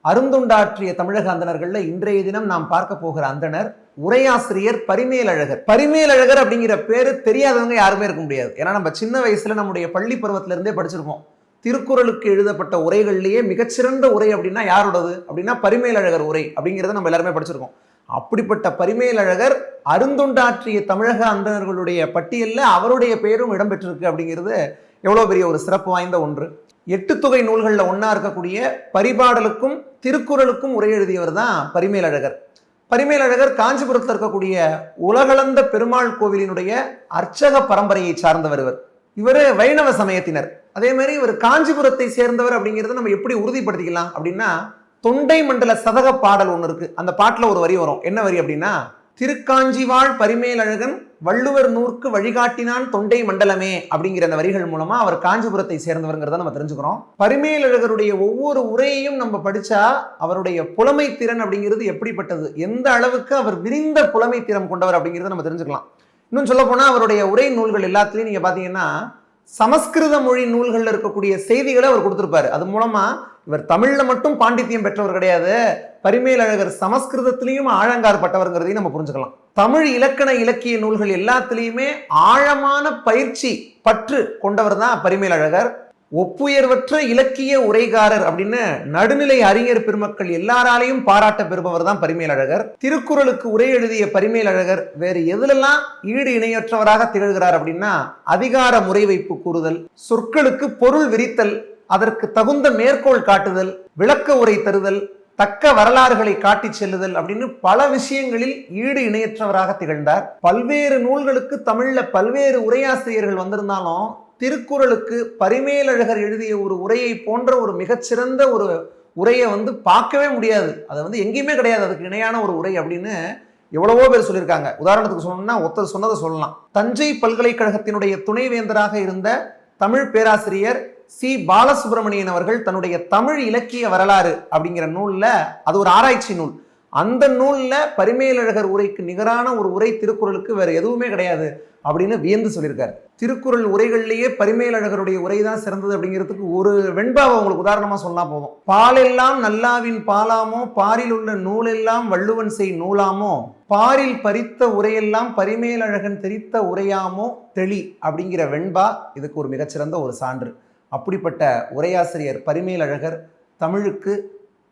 அருந்துண்டாற்றிய தமிழக அந்தணர்கள்ல இன்றைய தினம் நாம் பார்க்க போகிற அந்தணர் உரையாசிரியர் பரிமேலழகர். பரிமேலழகர் அப்படிங்கிற பேரு தெரியாதவங்க யாருமே இருக்க முடியாது. ஏன்னா நம்ம சின்ன வயசுல நம்முடைய பள்ளி பருவத்தில இருந்தே படிச்சிருப்போம். திருக்குறளுக்கு எழுதப்பட்ட உரைகள்லேயே மிகச்சிறந்த உரை அப்படின்னா யாரோடது அப்படின்னா பரிமேலழகர் உரை அப்படிங்கிறத நம்ம எல்லாருமே படிச்சிருக்கோம். அப்படிப்பட்ட பரிமேலழகர் அருந்துண்டாற்றிய தமிழக அந்தணர்களுடைய பட்டியலில் அவருடைய பெயரும் இடம்பெற்றிருக்கு அப்படிங்கிறது எவ்வளோ பெரிய ஒரு சிறப்பு வாய்ந்த ஒன்று. 8 தொகை நூல்களில் ஒன்றா இருக்கக்கூடிய பரிபாடலுக்கும் திருக்குறளுக்கும் உரை எழுதியவர் தான் பரிமேலழகர். பரிமேலழகர் காஞ்சிபுரத்தில் இருக்கக்கூடிய உலகளந்த பெருமாள் கோவிலினுடைய அர்ச்சக பரம்பரையை சார்ந்தவர். இவர் வைணவ சமயத்தினர். அதே மாதிரி இவர் காஞ்சிபுரத்தை சேர்ந்தவர் அப்படிங்கிறத நம்ம எப்படி உறுதிப்படுத்திக்கலாம் அப்படின்னா, தொண்டை மண்டல சதக பாடல் ஒன்று இருக்கு. அந்த பாட்டில் ஒரு வரி வரும். என்ன வரி அப்படின்னா, திருக்காஞ்சிவாழ் பரிமேலழகன் வள்ளுவர் நூற்கு வழிகாட்டினான் தொண்டை மண்டலமே அப்படிங்கிற அந்த வரிகள் மூலமா அவர் காஞ்சிபுரத்தை சேர்ந்தவர்ங்கிறத நம்ம தெரிஞ்சுக்கிறோம். பரிமேலழகருடைய ஒவ்வொரு உரையையும் நம்ம படிச்சா அவருடைய புலமை திறன் அப்படிங்கிறது எப்படிப்பட்டது, எந்த அளவுக்கு அவர் விரிந்த புலமை திறம் கொண்டவர் அப்படிங்கிறத நம்ம தெரிஞ்சுக்கலாம். இன்னும் சொல்ல போனா அவருடைய உரை நூல்கள் எல்லாத்துலயும் நீங்க பாத்தீங்கன்னா சமஸ்கிருத மொழி நூல்கள்ல இருக்கக்கூடிய செய்திகளை அவர் கொடுத்திருப்பாரு. அது மூலமா இவர் தமிழ்ல மட்டும் பாண்டித்யம் பெற்றவர் கிடையாது, பரிமேலழகர் சமஸ்கிருதத்திலையும் ஆழங்காற்பட்டவர்ங்கிறதையும் நம்ம புரிஞ்சுக்கலாம். தமிழ் இலக்கண இலக்கிய நூல்கள் எல்லாத்திலையுமே ஆழமான பயிற்சி பற்று கொண்டவர் தான் பரிமேலழகர். ஒப்புயர்வற்ற இலக்கிய உரைகாரர் அப்படின்னு நடுநிலை அறிஞர் பெருமக்கள் எல்லாராலையும் பாராட்ட பெறுபவர் தான் பரிமேலழகர். திருக்குறளுக்கு உரை எழுதிய பரிமேலழகர் வேறு எதிலெல்லாம் ஈடு இணையற்றவராக திகழ்கிறார் அப்படின்னா, அதிகார முறை வைப்பு கூறுதல், சொற்களுக்கு பொருள் விரித்தல், அதற்கு தகுந்த மேற்கோள் காட்டுதல், விளக்க உரை தருதல், தக்க வரலாறுகளை காட்டி செல்லுதல் அப்படின்னு பல விஷயங்களில் ஈடு இணையற்றவராக திகழ்ந்தார். பல்வேறு நூல்களுக்கு தமிழ்ல பல்வேறு உரையாசிரியர்கள் வந்திருந்தாலும் திருக்குறளுக்கு பரிமேலழகர் எழுதிய ஒரு உரையை போன்ற ஒரு மிகச்சிறந்த ஒரு உரையை பார்க்கவே முடியாது. அது எங்கேயுமே கிடையாது அதுக்கு இணையான ஒரு உரை அப்படின்னு எவ்வளவோ பேர் சொல்லியிருக்காங்க. உதாரணத்துக்கு சொல்லணும்னா ஒருத்தர் சொன்னதை சொல்லலாம். தஞ்சை பல்கலைக்கழகத்தினுடைய துணைவேந்தராக இருந்த தமிழ் பேராசிரியர் சி பாலசுப்ரமணியன் அவர்கள் தன்னுடைய தமிழ் இலக்கிய வரலாறு அப்படிங்கிற நூல்ல, அது ஒரு ஆராய்ச்சி நூல், அந்த நூல்ல பரிமேலழகர் உரைக்கு நிகரான ஒரு உரை திருக்குறளுக்கு வேற எதுவுமே கிடையாது அப்படின்னு வியந்து சொல்லியிருக்காரு. திருக்குறள் உரைகள்லேயே பரிமேலழகருடைய உரை தான் சிறந்தது அப்படிங்கிறதுக்கு ஒரு வெண்பாவை உங்களுக்கு உதாரணமா சொன்னா போதும். பாலெல்லாம் நல்லாவின் பாலாமோ, பாரில் உள்ள நூலெல்லாம் வள்ளுவன் செய் நூலாமோ, பாரில் பறித்த உரையெல்லாம் பரிமேலழகன் தெரித்த உரையாமோ தெளி அப்படிங்கிற வெண்பா இதுக்கு ஒரு மிகச்சிறந்த ஒரு சான்று. அப்படிப்பட்ட உரையாசிரியர் பரிமேலழகர் தமிழுக்கு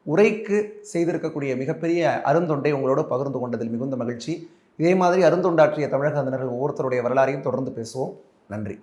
உரைக்கு செய்திருக்கக்கூடிய மிகப்பெரிய அருந்தொண்டை உங்களோடு பகிர்ந்து கொண்டதில் மிகுந்த மகிழ்ச்சி. இதே மாதிரி அருந்தொண்டாற்றிய தமிழக அந்தணர்கள் ஒவ்வொருத்தருடைய வரலாறையும் தொடர்ந்து பேசுவோம். நன்றி.